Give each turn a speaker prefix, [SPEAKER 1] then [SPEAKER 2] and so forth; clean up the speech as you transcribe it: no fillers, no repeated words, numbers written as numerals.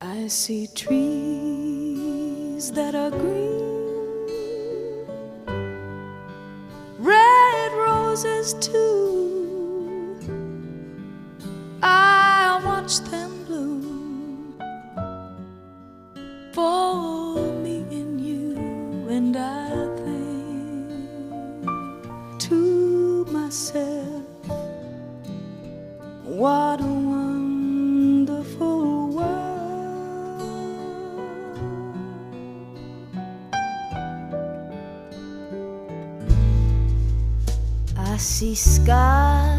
[SPEAKER 1] I see trees that are green, red roses too. I watch them bloom for me and you, and I think to myself, what a wonderful world. I see skies